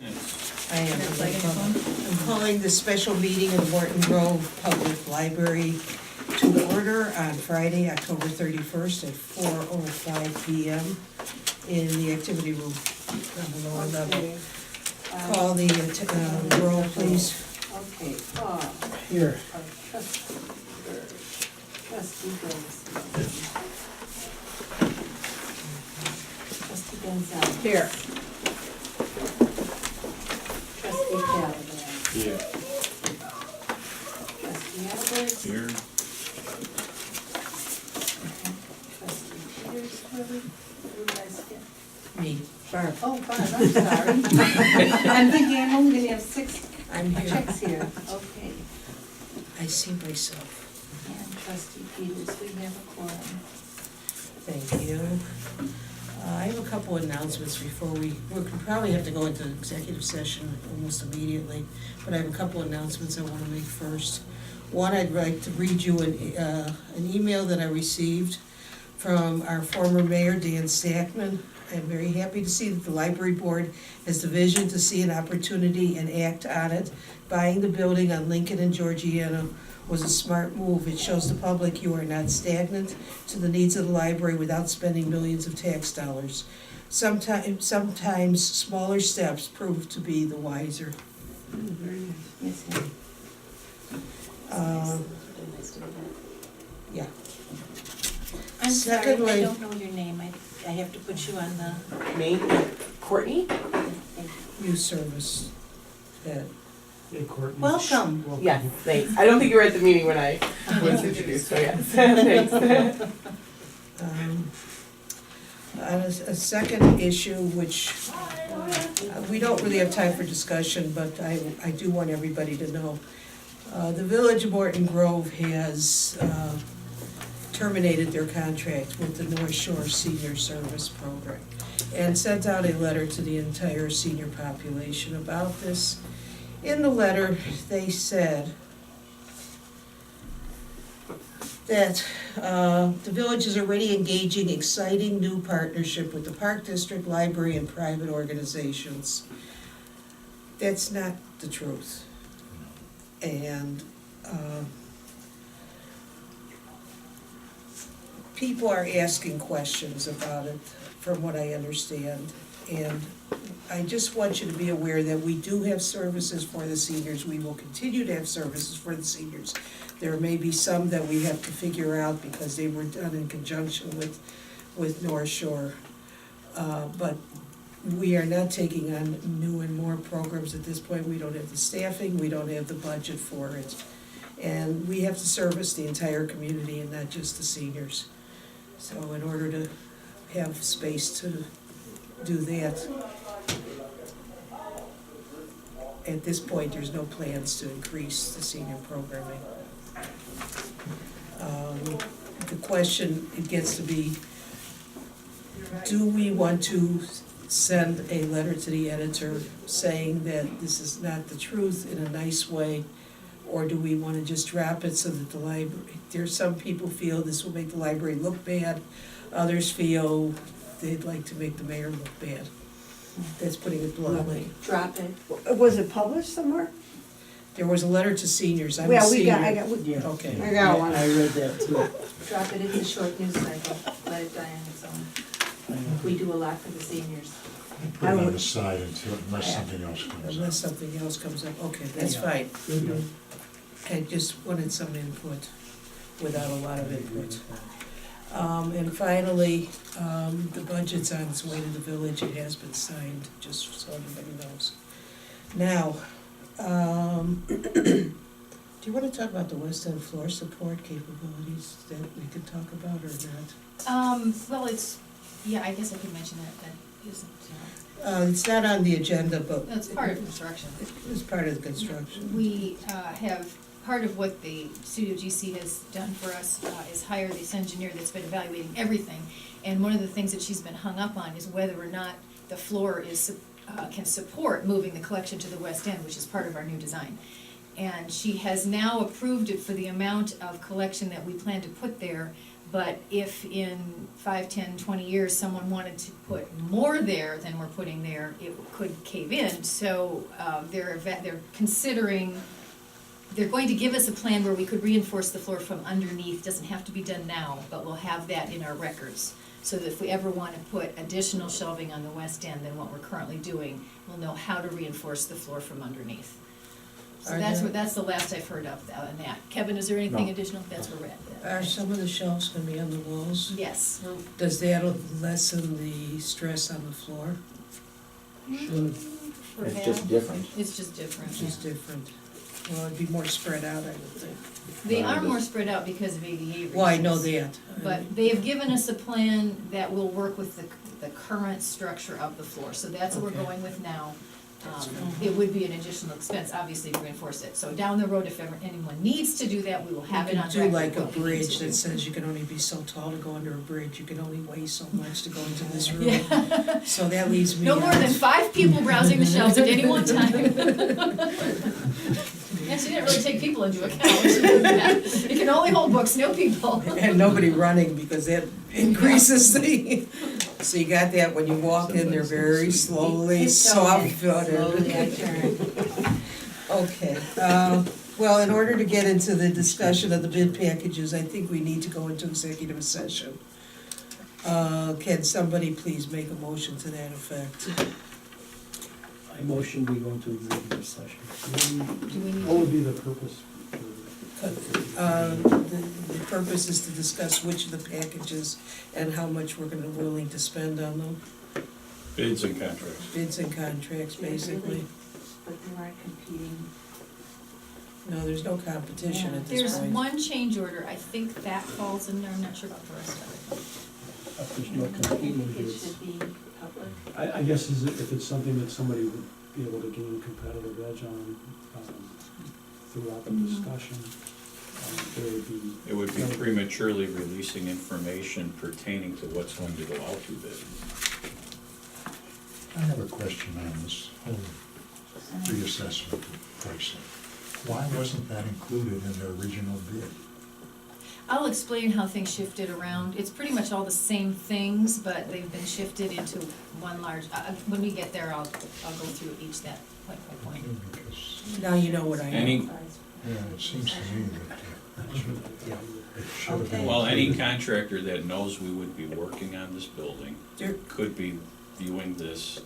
I am. Second. I'm calling the special meeting of the Morton Grove Public Library to order on Friday, October 31st at 4:05 PM in the activity room on the lower level. Okay. Call the roll, please. Okay, Here. Trustee Gonzalez. Here. Trustee Caliban. Here. Trustee Edwards. Here. Trustee Peters, who did I skip? Me. Barb. Oh, Barb, I'm sorry. I'm thinking I'm only gonna have 6 I'm here. checks here. Okay. I see myself. And Trustee Peters, we have a quorum. Thank you. I have a couple announcements before we probably have to go into executive session almost immediately, but I have a couple announcements I want to make first. One, I'd like to read you an email that I received from our former mayor, Dan Stackman. I'm very happy to see that the library board has the vision to see an opportunity and act on it. Buying the building on Lincoln and Georgiana was a smart move. It shows the public you are not stagnant to the needs of the library without spending millions of tax dollars. Sometimes smaller steps prove to be the wiser. Very nice. Yes, ma'am. Yeah. I'm sorry, I Secondly- don't know your name. I have to put you on the, Me? Courtney? Youth service that, Hey, Courtney. Welcome. Yes, thanks. I don't think you were at the meeting when I was introduced, so yes, thanks. on a second issue, which we don't really have time for discussion, but I do want everybody to know. The Village of Morton Grove has terminated their contract with the North Shore Senior Service Program and sent out a letter to the entire senior population about this. In the letter, they said that the village is already engaging exciting new partnership with the Park District, library, and private organizations. That's not the truth. And people are asking questions about it, from what I understand. And I just want you to be aware that we do have services for the seniors. We will continue to have services for the seniors. There may be some that we have to figure out because they were done in conjunction with North Shore. But we are not taking on new and more programs at this point. We don't have the staffing, we don't have the budget for it. And we have to service the entire community and not just the seniors. So in order to have space to do that, at this point, there's no plans to increase the senior programming. The question, it gets to be, do we want to send a letter to the editor saying that this is not the truth in a nice way? Or do we want to just drop it so that the library, there's some people feel this will make the library look bad. Others feel they'd like to make the mayor look bad. That's putting it bluntly. drop it. Was it published somewhere? There was a letter to seniors, I'm a Well, senior. I got, Yeah. Okay. I got one. I read that too. Drop it, it's a short news cycle. Let it die on its own. We do a lot for the seniors. Put it on the side until, unless something else comes up. Unless something else comes up, okay, that's fine. I just wanted some input without a lot of input. And finally, the budget's on its way to the village, it has been signed, just so everybody knows. Now, do you wanna talk about the West End floor support capabilities that we could talk about or not? Well, I guess I could mention that isn't, It's not on the agenda, but that's part of construction. it was part of the construction. We have, part of what the Studio GC has done for us is hire this engineer that's been evaluating everything. And one of the things that she's been hung up on is whether or not the floor can support moving the collection to the West End, which is part of our new design. And she has now approved it for the amount of collection that we plan to put there, But if in 5, 10, 20 years, someone wanted to put more there than we're putting there, it could cave in. So they're considering, they're going to give us a plan where we could reinforce the floor from underneath. Doesn't have to be done now, but we'll have that in our records. So that if we ever want to put additional shelving on the west end than what we're currently doing, we'll know how to reinforce the floor from underneath. So Are that's the last I've heard of on that. Kevin, is there anything No. additional? That's where we're at. Are some of the shelves gonna be on the walls? Yes. Does that lessen the stress on the floor? Should. It's just different. It's just different. Which is different. Well, it'd be more spread out, I would think. They are more spread out because of ADA reasons. Well, I know that. But they have given us a plan that will work with the current structure of the floor, so that's what we're Okay. going with now. That's It would be an additional expense, obviously, to reinforce it. So down the road, if ever anyone needs to do that, we will have it on You record. could do like a what we need bridge to that do. says you can only be so tall to go under a bridge, you can only weigh so much to go into this room. Yeah. So that leaves me No more out. than 5 people browsing the shelves at any one time. Yes, you didn't really take people into account. You can only hold books, no people. And nobody running, because that increases the, so you got that when you walk in, they're very slowly, soft-footed. Slowly I turn. Okay, well, in order to get into the discussion of the bid packages, I think we need to go into executive session. Can somebody please make a motion to that effect? I motion we go into executive session. Do we need What would to? be the purpose? The purpose is to discuss which of the packages and how much we're gonna willing to spend on them, Bids and contracts. bids and contracts, basically. But there aren't competing. No, there's no competition at this There's point. one change order, I think that falls in there, I'm not sure about the rest of If there's no I competing think it bids. should be public. I guess if it's something that somebody would be able to gain competitive edge on throughout the discussion, there would be. It would be prematurely releasing information pertaining to what's going to go out to bid. I have a question on this whole reassessment pricing. Why wasn't that included in the original bid? I'll explain how things shifted around. It's pretty much all the same things, but they've been shifted into one large, when we get there, I'll go through each that point by point. Because, Now you know what I know. Any, yeah, it seems to me that it should have been. well, any included. contractor that knows we would be working on this building There- could be viewing this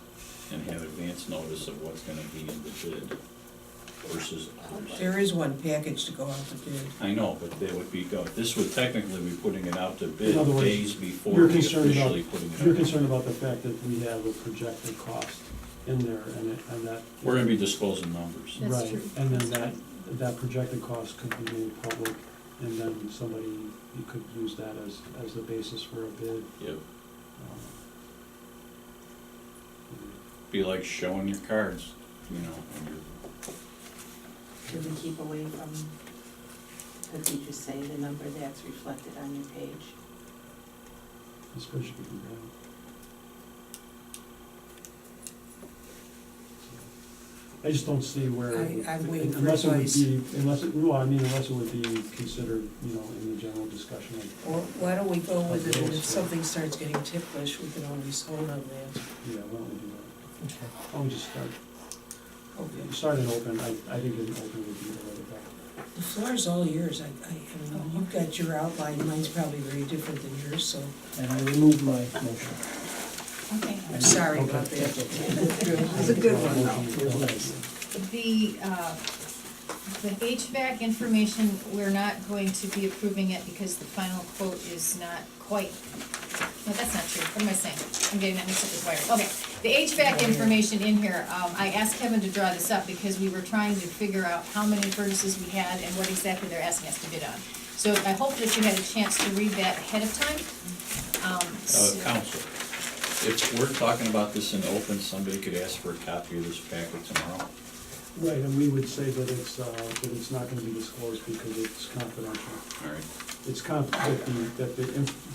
and have advance notice of what's gonna be in the bid versus others. There is one package to go out to bid. I know, but they would be, this would technically be putting it out to bid In other words, days before You're we concerned about, officially putting it out. you're concerned about the fact that we have a projected cost in there and that. We're gonna be disclosing numbers. That's Right, true. and then that projected cost could be made public, and then somebody, you could use that as the basis for a bid. Yep, Um, be like showing your cards, you know, when you're Should we keep away from, could we just say the number that's reflected on your page? Especially if you have. I just don't see where. I'm waiting for unless it would advice. be- Unless it, well, I mean, unless it would be considered, you know, in the general discussion of, Or why don't we go with it, and if something starts getting ticklish, we can always hold on that. yeah, why don't we do that? Why don't we just start, Okay. start in open, I think in open would be the way to go. The floor's all yours, I mean, you've got your outline, mine's probably very different than yours, so And I remove my motion. Okay. I'm sorry about that. It's a good one, though. The HVAC information, we're not going to be approving it because the final quote is not quite, no, that's not true, what am I saying? I'm getting that mixed up with wires. Okay, the HVAC information in here, I asked Kevin to draw this up because we were trying to figure out how many furnaces we had and what exactly they're asking us to bid on. So I hope that you had a chance to read that ahead of time. Council, if we're talking about this in open, somebody could ask for a copy of this packet tomorrow. Right, and we would say that it's not gonna be disclosed because it's confidential. All right, It's that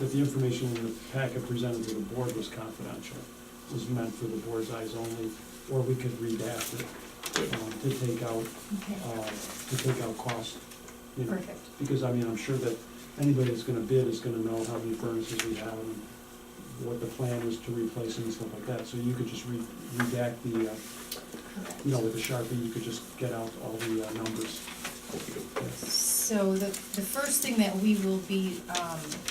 the information in the packet presented to the board was confidential, was meant for the board's eyes only, or we could redact it, to take out, Okay, cost, you know. perfect. Because, I mean, I'm sure that anybody that's gonna bid is gonna know how many furnaces we have and what the plan is to replace them and stuff like that. So you could just redact the, you know, with the Sharpie, you could just get out all the numbers. So the first thing that we will be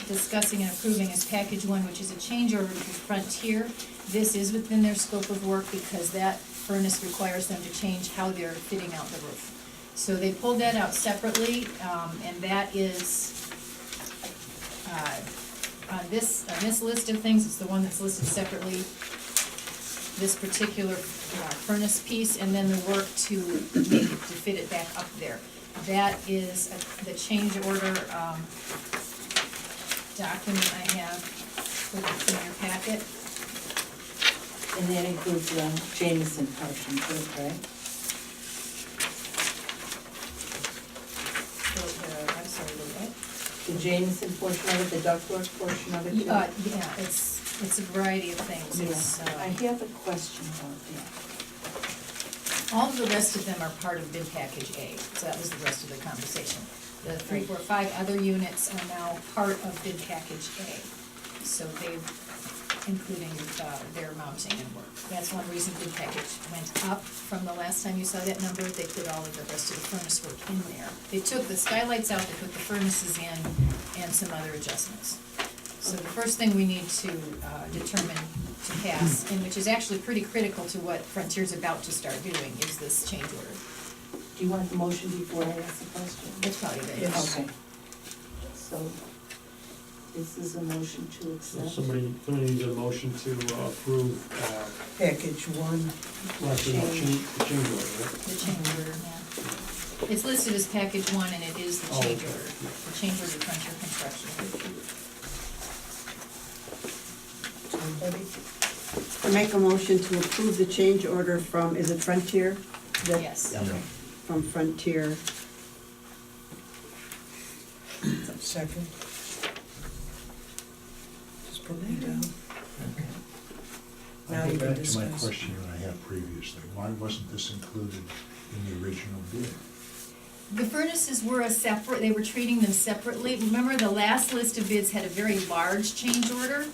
discussing and approving is package one, which is a change order to Frontier. This is within their scope of work because that furnace requires them to change how they're fitting out the roof. So they pulled that out separately, and that is on this list of things, it's the one that's listed separately, this particular furnace piece, and then the work to make it, to fit it back up there. That is the change order document I have in your packet. And that includes the Jameson portion too, correct? I'm sorry, the what? The Jameson portion of it, the ductwork portion of it too? Yeah, it's a variety of things. It's, Yeah. I have a question about that. all of the rest of them are part of bid package A, so that was the rest of the conversation. The 3, 4, 5 other units are now part of bid package A. So they've, including their mounting and work. That's one reason bid package went up from the last time you saw that number. They put all of the rest of the furnace work in there. They took the skylights out, they put the furnaces in, and some other adjustments. So the first thing we need to determine to pass, and which is actually pretty critical to what Frontier's about to start doing, is this change order. Do you want the motion before I ask the question? That's probably the Yes. Okay. So, this is a motion to So accept. somebody needs a motion to approve, Package one, actually, no, the change order, right? The change order, yeah. It's listed as package one, and it is the Oh, change okay. order, the change order to Frontier Construction. somebody? I make a motion to approve the change order from, is it Frontier? That- Yes. Yeah. From Frontier. Second. Just put me down. Now I you go can back to my discuss. question that I had previously. Why wasn't this included in the original bid? The furnaces were they were treating them separately. Remember, the last list of bids had a very large change order?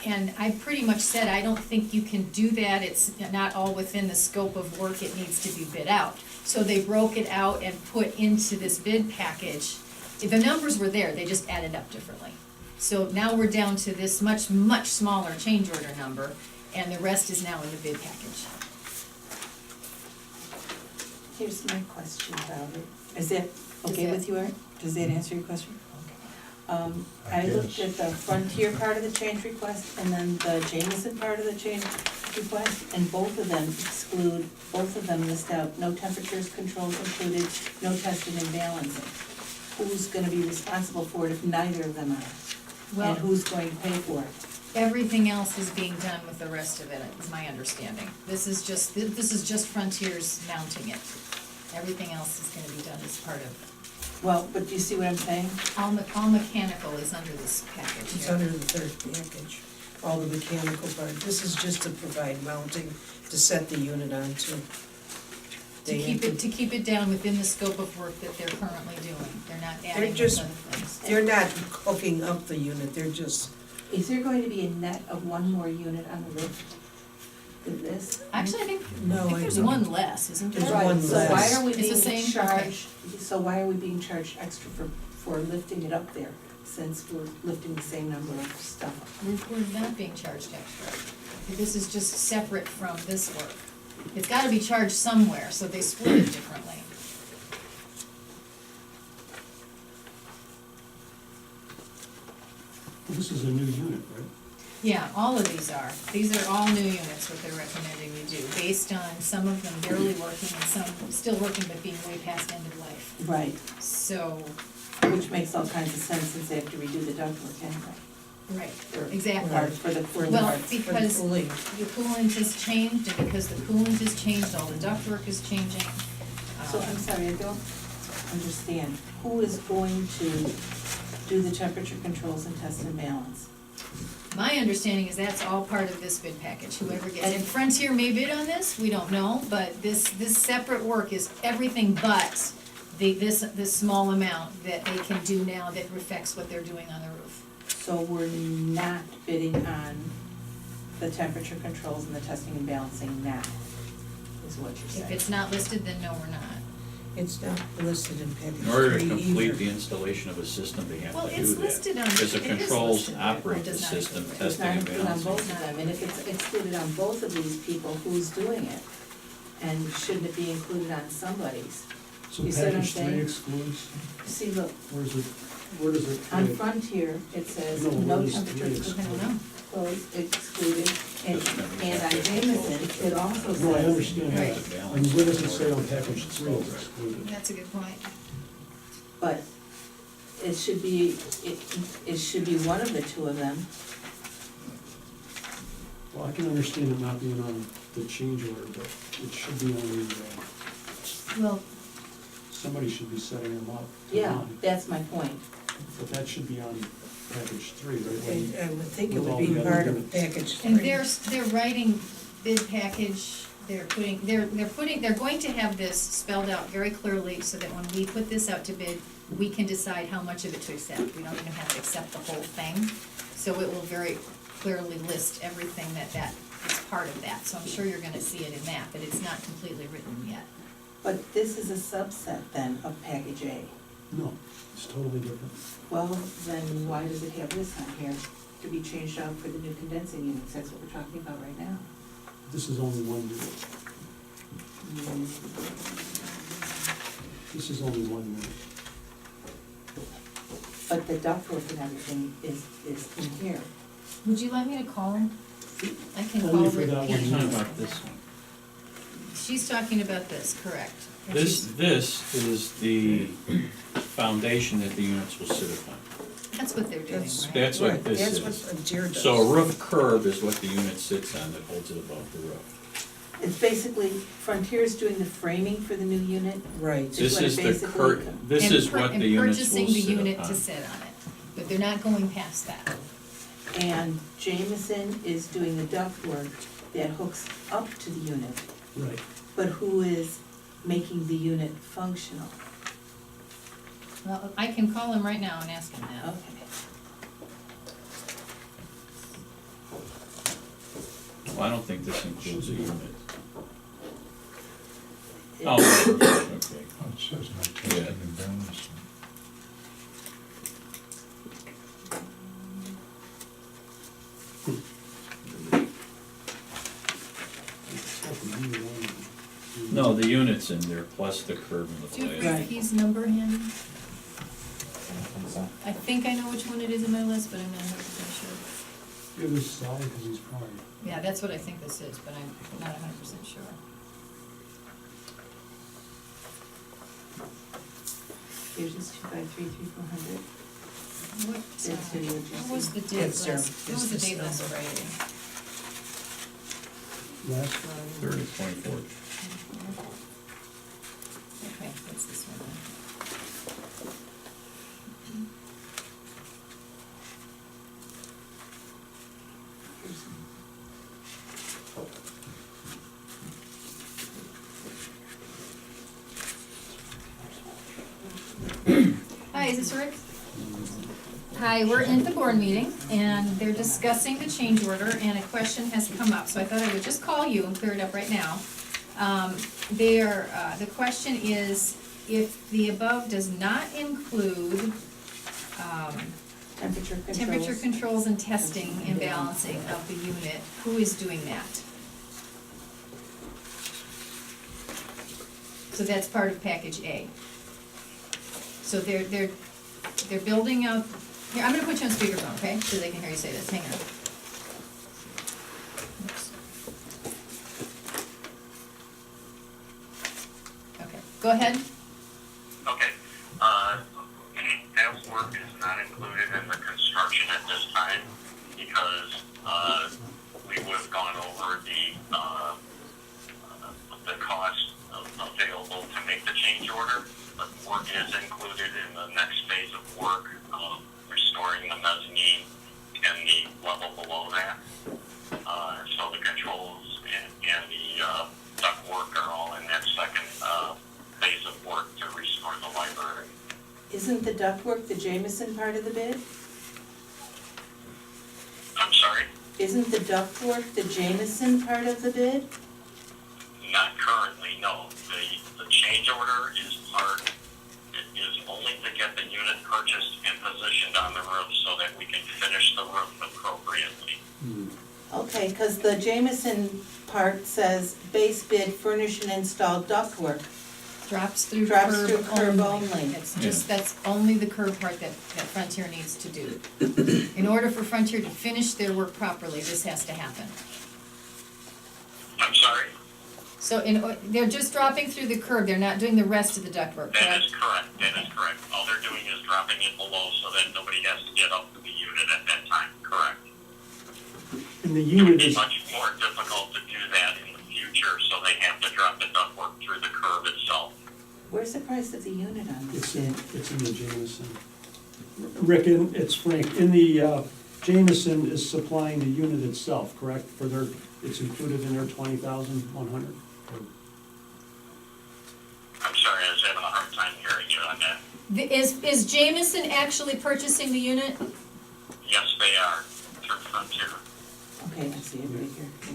And I pretty much said, I don't think you can do that, it's not all within the scope of work, it needs to be bid out. So they broke it out and put into this bid package. The numbers were there, they just added up differently. So now we're down to this much, much smaller change order number, and the rest is now in the bid package. Here's my question about it. Is that okay that- with you, Art? Does that answer your question? I I looked guess. at the Frontier part of the change request and then the Jameson part of the change request, and both of them list out, no temperatures controls included, no testing and balancing. Who's gonna be responsible for it if neither of them are? Well, And who's going to pay for it? everything else is being done with the rest of it, is my understanding. This is just Frontier's mounting it. Everything else is gonna be done as part of, Well, but do you see what I'm saying? all mechanical is under this package It's here. under the third package, all the mechanical part. This is just to provide mounting to set the unit onto. To keep it down within the scope of work that they're currently doing. They're not adding those just- other things. They're not hooking up the unit, they're just, Is there going to be a net of one more unit on the roof than this? Actually, I think no, I there's don't. one less, isn't there? There's Right, one so why less. are we It's the being same? charged, so why are we being charged extra for lifting it up there, since we're lifting the same number of stuff? We're not being charged extra. This is just separate from this work. It's gotta be charged somewhere, so they split it differently. This is a new unit, right? Yeah, all of these are. These are all new units, what they're recommending we do, based on some of them barely working and some still working but being way past end of life. Right, So, which makes all kinds of sense since they have to redo the ductwork anyway. right, for- exactly. Or for the Well, parts. For the because cooling. the coolant has changed, and because the coolant has changed, all the ductwork is changing. So I'm sorry, I don't understand, who is going to do the temperature controls and test and balance? My understanding is that's all part of this bid package, whoever gets, and Frontier may bid on this, we don't know, but this separate work is everything but this small amount that they can do now that reflects what they're doing on the roof. So we're not bidding on the temperature controls and the testing and balancing now, is what you're saying? If it's not listed, then no, we're not. It's not listed in package In order to 3 complete either. the installation of a system, they have Well, to do it's that. listed on, Because the it is controls listed there. operate It the does not system, include it. It's testing not and included on balancing. both of them, and if it's excluded on both of these people, who's doing it? And shouldn't it be included on somebody's? So You see what I'm package 3 saying? excludes, See, look, where does it? on Frontier, it says No, no what is temperature three I don't know. controls excluded, and on Jameson, it also No, I says, understand that. Right. And where does it say on package 3 it's excluded? That's a good point. but it should be, it should be one of the two of them. Well, I can understand it not being on the change order, but it should be on the, Well, somebody should be setting them up. to Yeah, run. that's my point. But that should be on package 3, right? I would think it With would all be the other part of units. package 3. and they're writing bid package, they're going to have this spelled out very clearly so that when we put this out to bid, we can decide how much of it to accept. We don't even have to accept the whole thing. So it will very clearly list everything that is part of that. So I'm sure you're gonna see it in that, but it's not completely written yet. But this is a subset then of package A. No, it's totally different. Well, then why does it have this on here to be changed out for the new condensing units? That's what we're talking about right now. This is only one unit. This is only one unit. But the ductwork and everything is in here. Would you like me to call him? I can Only call for Rick. that one You're talking unit. about this one. She's talking about this, correct. And This she's- is the foundation that the units will sit upon. That's what they're doing, That's- right? That's what Right, this that's is. what Jared does. So a roof curb is what the unit sits on that holds it above the roof. It's basically, Frontier's doing the framing for the new unit. Right. This This is the basically- this And is pur- what and the units purchasing will the sit unit to upon. sit on it, but they're not going past that. And Jameson is doing the ductwork that hooks up to the unit. Right. But who is making the unit functional? Well, I can call him right now and ask him that. Okay. Well, I don't think this includes a unit. It- Oh, okay. Oh, it says no testing and balancing. It's not the only one. No, the unit's in there, plus the curb and the Do you flash. have his number handy? I think I know which one it is in my list, but I'm not 100% sure. It was solid because he's probably, Yeah, that's what I think this is, but I'm not 100% sure. Here's this 2533400. What, That's the new what was the date Yes, sir. last, what was the It's this date last number. Friday? last, Third and 24th. Okay, that's this one then. Hi, is this Rick? Hi, we're in the board meeting, and they're discussing the change order, and a question has come up, so I thought I would just call you and clear it up right now. The question is, if the above does not include, Temperature controls. temperature controls and testing and balancing of the unit, who is doing that? So that's part of package A. So they're building out, here, I'm gonna put you on speakerphone, okay, so they can hear you say this, hang on. Oops. Okay, go ahead. Okay, that work is not included in the construction at this time because, we would have gone over the cost available to make the change order, but work is included in the next phase of work, restoring the mezzanine and the level below that. So the controls and the duct work are all in that second, phase of work. isn't the ductwork the Jameson part of the bid? I'm sorry, Isn't the ductwork the Jameson part of the bid? not currently, no. The change order is only to get the unit purchased and positioned on the roof so that we can finish the roof appropriately. Okay, cause the Jameson part says base bid, furnish and install ductwork. Drops through Drops curb through curb only. only. That's only the curb part that Frontier needs to do. In order for Frontier to finish their work properly, this has to happen. I'm sorry? So they're just dropping through the curb, they're not doing the rest of the ductwork, That correct? is correct, that is correct. All they're doing is dropping it below so that nobody has to get up to the unit at that time, correct? And the It would unit be is, much more difficult to do that in the future, so they have to drop the ductwork through the curb itself. Where's the price of the unit on this bid? it's in the Jameson. Rick, it's Frank, in the, Jameson is supplying the unit itself, correct? It's included in their 20,100? I'm sorry, I was having a hard time hearing you on that. Is Jameson actually purchasing the unit? Yes, they are, through Frontier. Okay, I see it right here, yeah.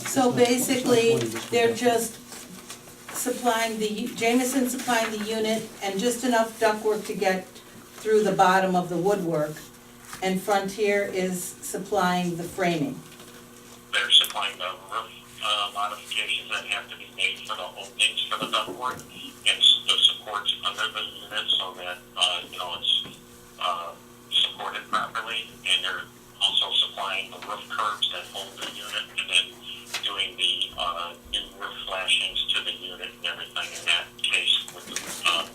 So basically, they're just supplying Jameson supplying the unit and just enough ductwork to get through the bottom of the woodwork, and Frontier is supplying the framing. They're supplying the roof modifications that have to be made for the openings for the ductwork and the supports under the unit so that, it's supported properly. And they're also supplying the roof curbs that hold the unit and then doing the new roof flashings to the unit and everything in that case with the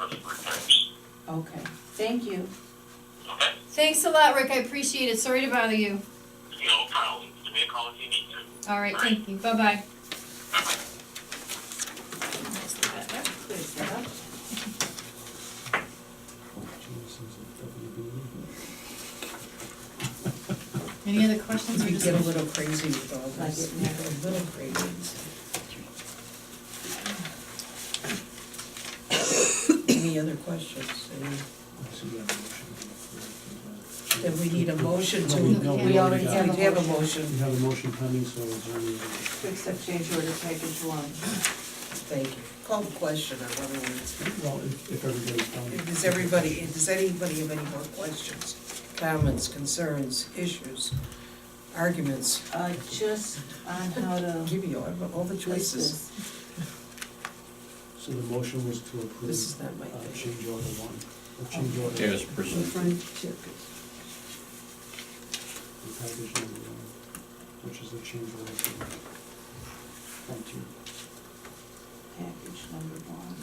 roof repairs. Okay, thank you. Okay? Thanks a lot, Rick, I appreciate it, sorry to bother you. No problem. Give me a call if you need to. All right, thank you, bye-bye. Bye-bye. Clears that up. Any other questions or We get a discussion? little crazy with all Like this, it never- a little crazy. Any other questions? Then we need a motion to, No, we we already have a have a motion. motion. We have a motion pending, so is there any, To accept change order package one. Thank you. Call the question, in other words. well, if everybody's done. Does anybody have any more questions, comments, concerns, issues, arguments? Just on how to. Give you all the choices. So the motion was to approve, This is not my thing. change order one, or change order. Yes, presented. Frontier. The package number one, which is the change order for Frontier. Package number one.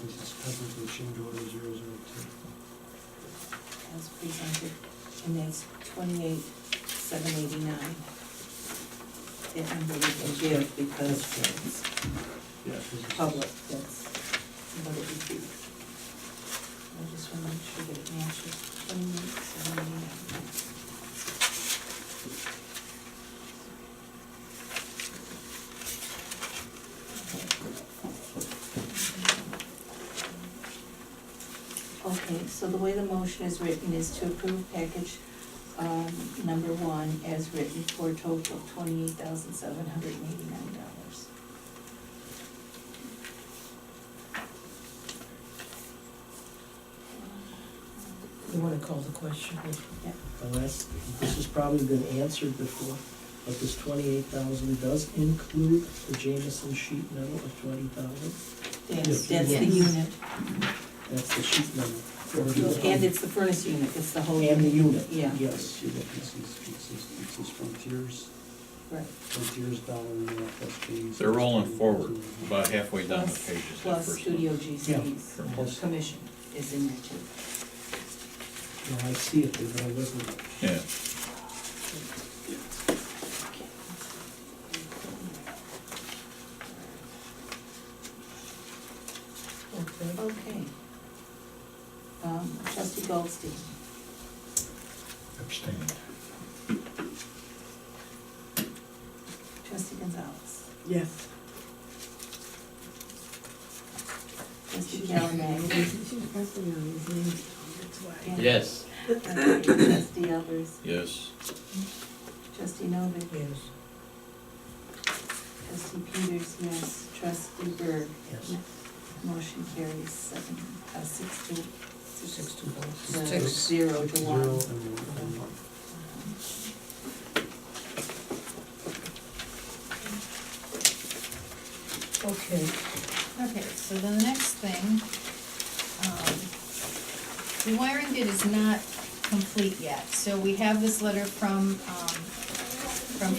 This is technically change order 002. As presented, and that's 28,789. That number we can give because it's Yeah, this is. public, that's what it would be. I just want to make sure that it matches 28,789. Okay, so the way the motion is written is to approve package number one as written for a total of $28,789. You wanna call the question? Unless, this has probably been answered before, but this 28,000 does include the Jameson sheet metal of 20,000? That's the Yes. unit, That's the sheet metal. and it's the furnace unit, it's the whole. And the unit, Yeah. yes. See, look, this is Frontiers, Right, Frontiers dollar and a half, that's James. They're rolling forward, about halfway down the Plus- pages, that plus first Studio one. GC's Plus- commission is in there too. No, I see it there, but I wasn't, Yeah, Okay. Okay. Trustee Goldstein, Abstained. Trustee Gonzalez. Yes. Trustee Gallinari. She's pressing on these names, that's why. Yes. Trustee Elbers. Yes. Trustee Novick. Yes. Trustee Peters, yes. Trustee Berg. Yes. Motion carries 6 to, 6 to 1. no, 6. 0 to 1. 0 and 1. Okay. Okay, so then the next thing, the wiring bid is not complete yet, so we have this letter from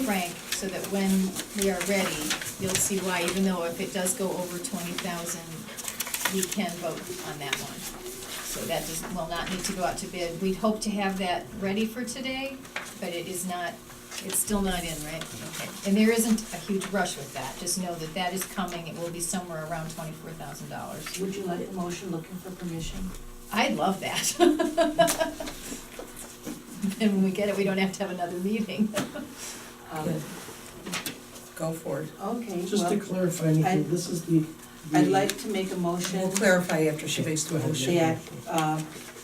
Frank, so that when we are ready, you'll see why, even though if it does go over 20,000, we can vote on that one. So that will not need to go out to bid. We'd hope to have that ready for today, but it is not, it's still not in, right? Okay, and there isn't a huge rush with that, just know that that is coming, it will be somewhere around $24,000. Would you like a motion looking for permission? I'd love that. Then when we get it, we don't have to have another meeting. Good. Go for it. Okay, Just to well, clarify anything, this is the. I'd like to make a motion We'll clarify after she makes the motion. that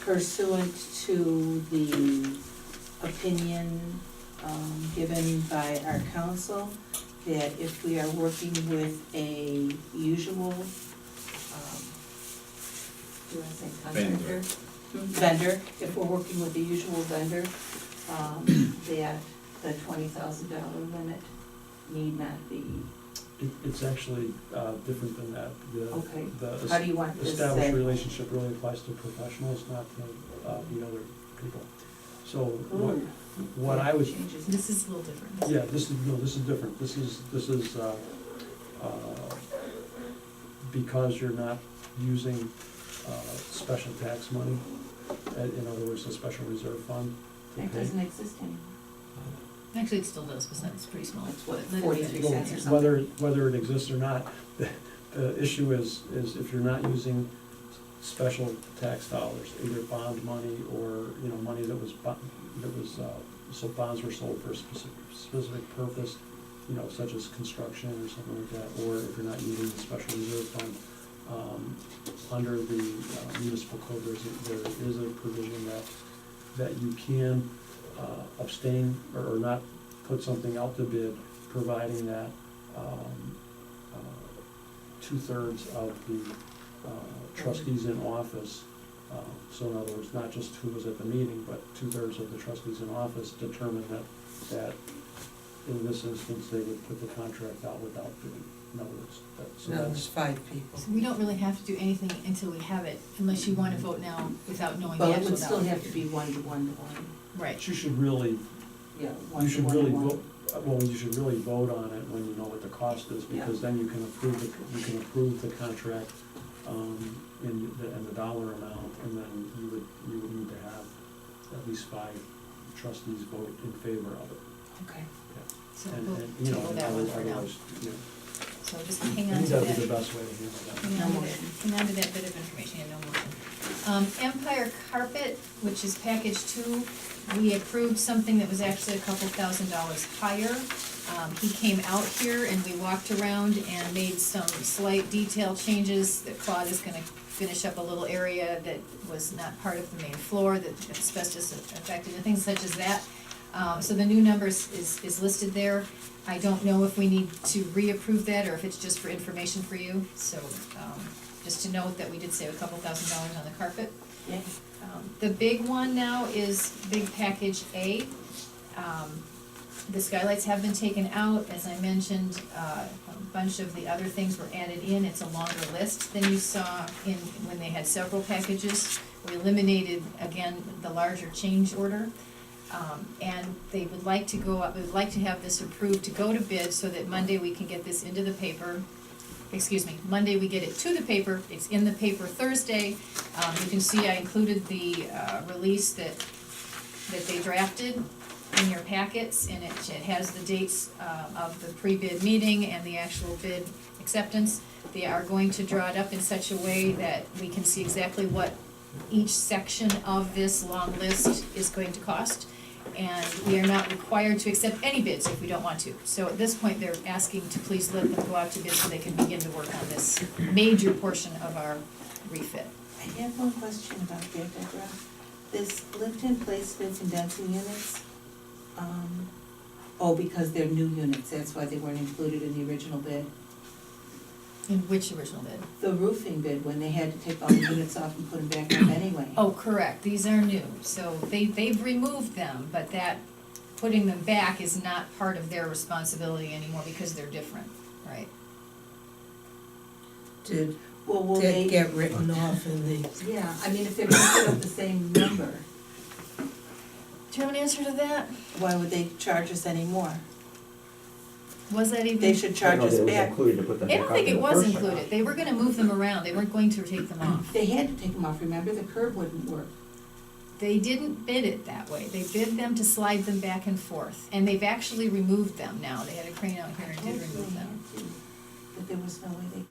pursuant to the opinion given by our council, that if we are working with a usual, do I say contractor? Vendor, if we're working with the usual vendor, that the $20,000 limit need not be, It's actually different than that. okay. The How do you want this established said? relationship really applies to professionals, not to the other people. So what I was, Changes. This is a little different. yeah, this is different. This is because you're not using special tax money, in other words, a special reserve fund to It pay. doesn't exist anymore. Actually, it still does, but it's pretty small. It's what, But 43 Well, cents or something? whether it exists or not, the issue is if you're not using special tax dollars, either bond money or, money that was, so bonds were sold for a specific purpose, such as construction or something like that, or if you're not using the special reserve fund, under the municipal code, there is a provision that you can abstain or not put something out to bid, providing that 2/3 of the trustees in office, so in other words, not just who was at the meeting, but 2/3 of the trustees in office determined that in this instance, they would put the contract out without bidding. In other words, so No, there's that's, 5 people. So we don't really have to do anything until we have it, unless you want to vote now without knowing the Well, it actual would still dollar have to figure. be 1 to 1 to 1. Right. you should really, Yeah, 1 you to should 1 really to 1. vote, well, you should really vote on it when you know what the cost is, because then you can approve the contract, and the dollar amount, and then you would need to have at least 5 trustees vote in favor of it. Okay. So And, we'll and, table that one for now. otherwise, So just I hang on think to that'd be that. the best way to handle that. Hang on to that, hang on to that bit of information, yeah, no motion. Empire Carpet, which is package 2, we approved something that was actually a couple $1,000s higher. He came out here and we walked around and made some slight detail changes, that Claude is gonna finish up a little area that was not part of the main floor, that asbestos affected, and things such as that. So the new numbers is listed there. I don't know if we need to reapprove that or if it's just for information for you, so, just to note that we did save a couple $1,000s on the carpet. Yeah. The big one now is big package A. The skylights have been taken out, as I mentioned, a bunch of the other things were added in, it's a longer list than you saw when they had several packages. We eliminated, again, the larger change order. And they would like to go up, we would like to have this approved to go to bid so that Monday we can get this into the paper. Monday we get it to the paper, it's in the paper Thursday. You can see I included the release that they drafted in your packets, and it has the dates of the pre-bid meeting and the actual bid acceptance. They are going to draw it up in such a way that we can see exactly what each section of this long list is going to cost. and we are not required to accept any bids if we don't want to. So at this point, they're asking to please let them go out to bid so they can begin to work on this major portion of our refit. I have one question about that, Deborah. This lift-in place-fit condensing units, because they're new units, that's why they weren't included in the original bid. In which original bid? The roofing bid, when they had to take all the units off and put them back up anyway. Oh, correct, these are new, so they've removed them, but that, putting them back is not part of their responsibility anymore because they're different, right? Did Well, will they? that get written off in the, Yeah, I mean, if they're gonna put up the same number, Do you have an answer to that? why would they charge us any more? Was that even? They should I charge know us that it was back. included to put them I back don't up think in it the was first place. included, they were gonna move them around, they weren't going to take them off. They had to take them off, remember, the curb wouldn't work. They didn't bid it that way, they bid them to slide them back and forth, and they've actually removed them now, they had a crane out here and did remove them. But there was no way they